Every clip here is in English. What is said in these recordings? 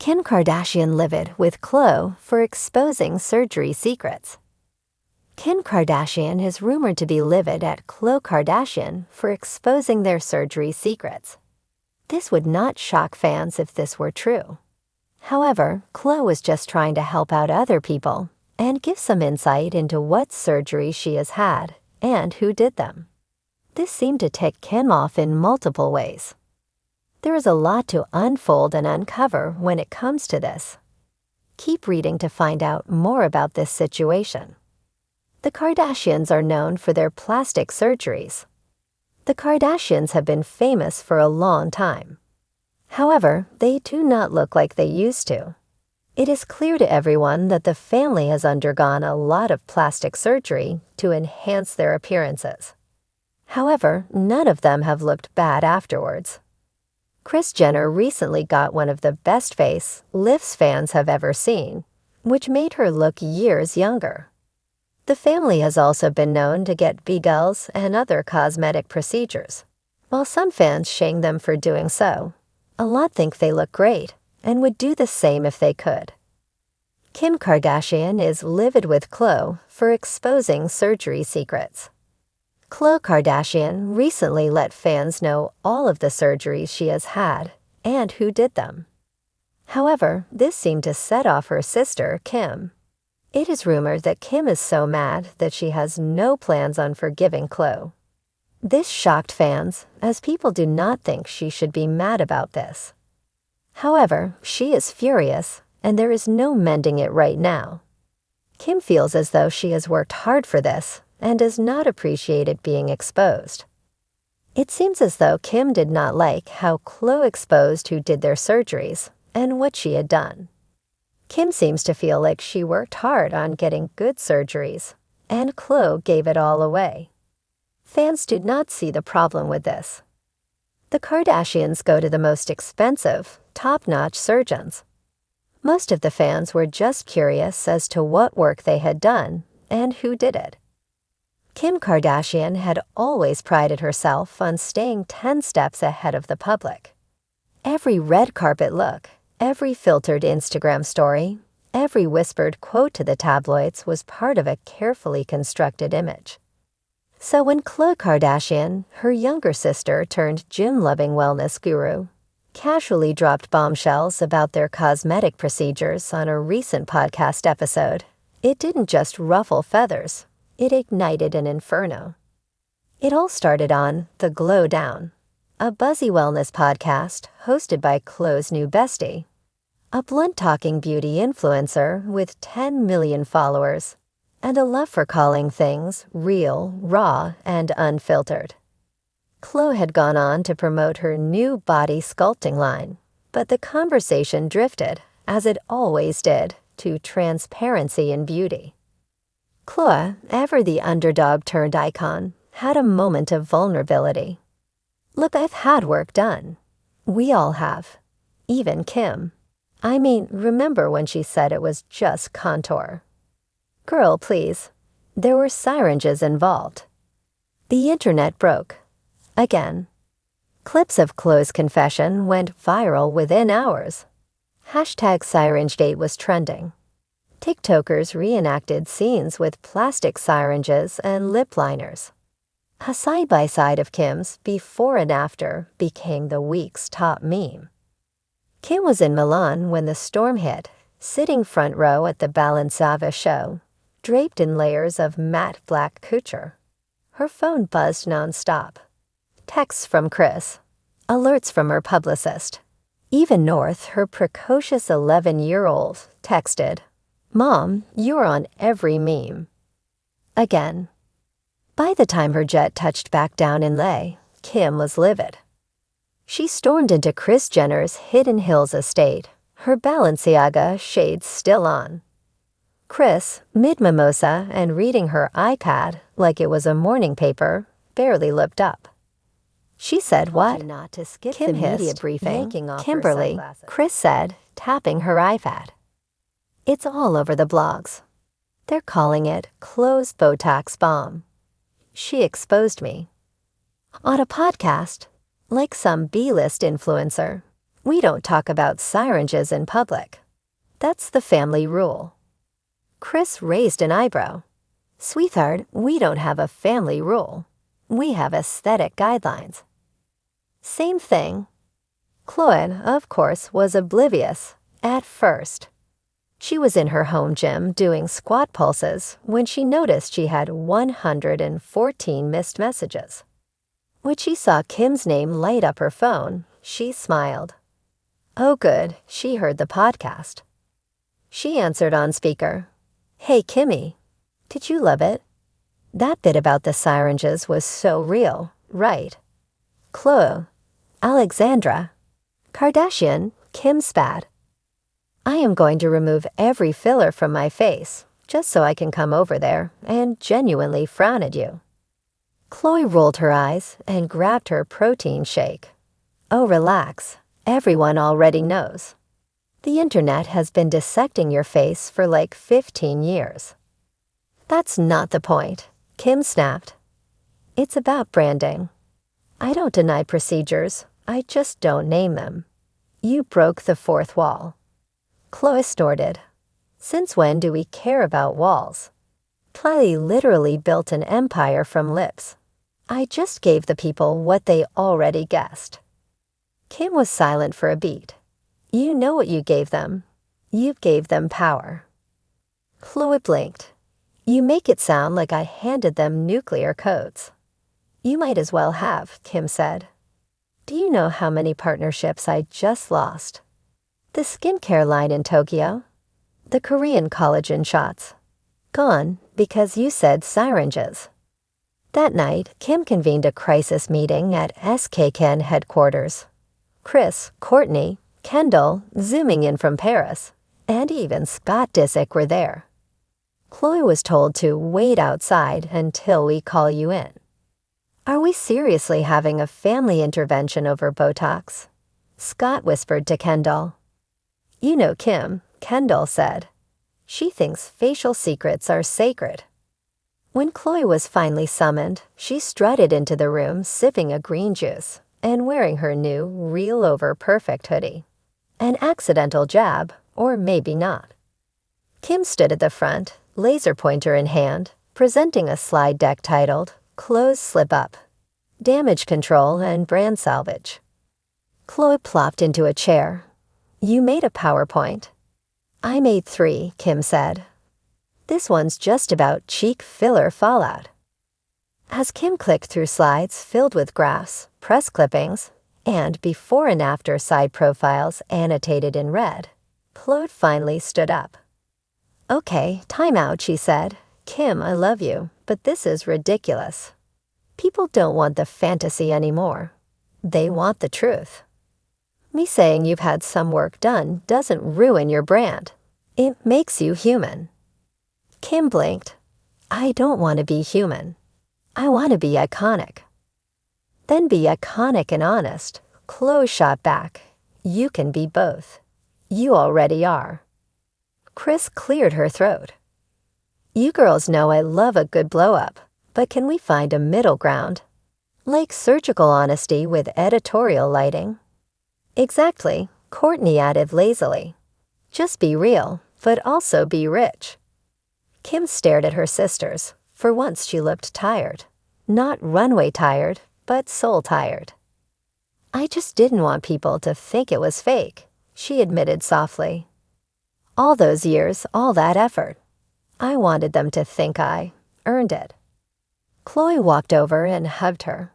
Kim Kardashian livid with Khloe for exposing surgery secrets. Kim Kardashian is rumored to be livid at Khloe Kardashian for exposing their surgery secrets. This would not shock fans if this were true. However, Khloe was just trying to help out other people and give some insight into what surgery she has had and who did them. This seemed to tick Kim off in multiple ways. There is a lot to unfold and uncover when it comes to this. Keep reading to find out more about this situation. The Kardashians are known for their plastic surgeries. The Kardashians have been famous for a long time. However, they do not look like they used to. It is clear to everyone that the family has undergone a lot of plastic surgery to enhance their appearances. However, none of them have looked bad afterwards. Kris Jenner recently got one of the best lifts fans have ever seen, which made her look years younger. The family has also been known to get BBLs and other cosmetic procedures. While some fans shame them for doing so, a lot think they look great and would do the same if they could. Kim Kardashian is livid with Khloe for exposing surgery secrets. Khloe Kardashian recently let fans know all of the surgeries she has had and who did them. However, this seemed to set off her sister, Kim. It is rumored that Kim is so mad that she has no plans on forgiving Khloe. This shocked fans, as people do not think she should be mad about this. However, she is furious, and there is no mending it right now. Kim feels as though she has worked hard for this and does not appreciate it being exposed. It seems as though Kim did not like how Khloe exposed who did their surgeries and what she had done. Kim seems to feel like she worked hard on getting good surgeries, and Khloe gave it all away. Fans did not see the problem with this. The Kardashians go to the most expensive, top-notch surgeons. Most of the fans were just curious as to what work they had done and who did it. Kim Kardashian had always prided herself on staying 10 steps ahead of the public. Every red carpet look, every filtered Instagram story, every whispered quote to the tabloids was part of a carefully constructed image. So when Khloe Kardashian, her younger sister turned gym-loving wellness guru, casually dropped bombshells about their cosmetic procedures on a recent podcast episode, it didn't just ruffle feathers. It ignited an inferno. It all started on The Glow Down, a buzzy wellness podcast hosted by Khloe's new bestie, a blunt-talking beauty influencer with 10 million followers and a love for calling things real, raw, and unfiltered. Khloe had gone on to promote her new body sculpting line, but the conversation drifted, as it always did, to transparency in beauty. Khloe, ever the underdog-turned-icon, had a moment of vulnerability. "Look, I've had work done. We all have. Even Kim. I mean, remember when she said it was just contour? Girl, please. There were syringes involved." The internet broke. Again. Clips of Khloe's confession went viral within hours. #SyringeGate was trending. TikTokers reenacted scenes with plastic syringes and lip liners. A side-by-side of Kim's before and after became the week's top meme. Kim was in Milan when the storm hit, sitting front row at the Balenciaga show, draped in layers of matte black couture. Her phone buzzed nonstop. Texts from Kris. Alerts from her publicist. Even North, her precocious 11-year-old, texted, "Mom, you're on every meme." Again. By the time her jet touched back down in LA, Kim was livid. She stormed into Kris Jenner's Hidden Hills estate, her Balenciaga shades still on. Kris, mid-mimosa and reading her iPad like it was a morning paper, barely looked up. She said, "What?" Not to skip Kim the media briefing. Kimberly, Kris said, tapping her iPad. It's all over the blogs. They're calling it Khloe's Botox bomb. She exposed me. On a podcast, like some B-list influencer, We don't talk about syringes in public. That's the family rule. Kris raised an eyebrow. Sweetheart, we don't have a family rule. We have aesthetic guidelines. Same thing. Khloe, of course, was oblivious at first. She was in her home gym doing squat pulses when she noticed she had 114 missed messages. When she saw Kim's name light up her phone, she smiled. Oh good, she heard the podcast. She answered on speaker. Hey Kimmy, did you love it? That bit about the syringes was so real, right? Khloe, Alexandra, Kardashian, Kim spat. I am going to remove every filler from my face, just so I can come over there and genuinely frown at you. Khloe rolled her eyes and grabbed her protein shake. Oh, relax. Everyone already knows. The internet has been dissecting your face for like 15 years. That's not the point, Kim snapped. It's about branding. I don't deny procedures, I just don't name them. You broke the fourth wall. Khloe snorted. Since when do we care about walls? Khloe literally built an empire from lips. I just gave the people what they already guessed. Kim was silent for a beat. You know what you gave them. You gave them power. Khloe blinked. You make it sound like I handed them nuclear codes. You might as well have, Kim said. Do you know how many partnerships I just lost? The skincare line in Tokyo, the Korean collagen shots. Gone because you said syringes. That night, Kim convened a crisis meeting at SKKN headquarters. Kris, Kourtney, Kendall, zooming in from Paris, and even Scott Disick were there. Khloe was told to wait outside until we call you in. Are we seriously having a family intervention over Botox? Scott whispered to Kendall. You know Kim, Kendall said. She thinks facial secrets are sacred. When Khloe was finally summoned, she strutted into the room sipping a green juice and wearing her new Real Over Perfect hoodie. An accidental jab, or maybe not. Kim stood at the front, laser pointer in hand, presenting a slide deck titled Clothes Slip Up, Damage Control and Brand Salvage. Khloe plopped into a chair. You made a PowerPoint. I made 3, Kim said. This one's just about cheek filler fallout. As Kim clicked through slides filled with graphs, press clippings, and before and after side profiles annotated in red, Khloe finally stood up. Okay, time out, she said. Kim, I love you, but this is ridiculous. People don't want the fantasy anymore. They want the truth. Me saying you've had some work done doesn't ruin your brand. It makes you human. Kim blinked. I don't want to be human. I want to be iconic. Then be iconic and honest. Khloe shot back. You can be both. You already are. Kris cleared her throat. You girls know I love a good blow-up, but can we find a middle ground? Like surgical honesty with editorial lighting? Exactly, Kourtney added lazily. Just be real, but also be rich. Kim stared at her sisters. For once she looked tired. Not runway tired, but soul tired. I just didn't want people to think it was fake, she admitted softly. All those years, all that effort. I wanted them to think I earned it. Khloe walked over and hugged her.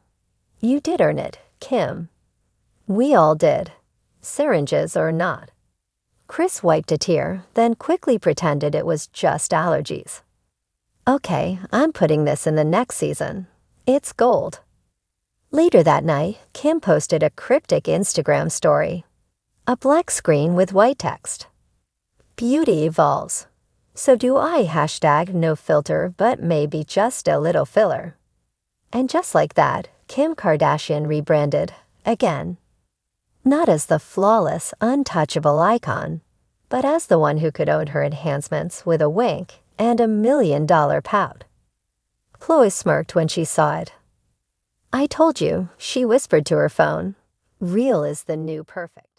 You did earn it, Kim. We all did, syringes or not. Kris wiped a tear, then quickly pretended it was just allergies. Okay, I'm putting this in the next season. It's gold. Later that night, Kim posted a cryptic Instagram story. A black screen with white text. Beauty evolves. So do I hashtag no filter but maybe just a little filler. And just like that, Kim Kardashian rebranded, again. Not as the flawless, untouchable icon, but as the one who could own her enhancements with a wink and $1 million pout. Khloe smirked when she saw it. I told you, she whispered to her phone. Real is the new perfect.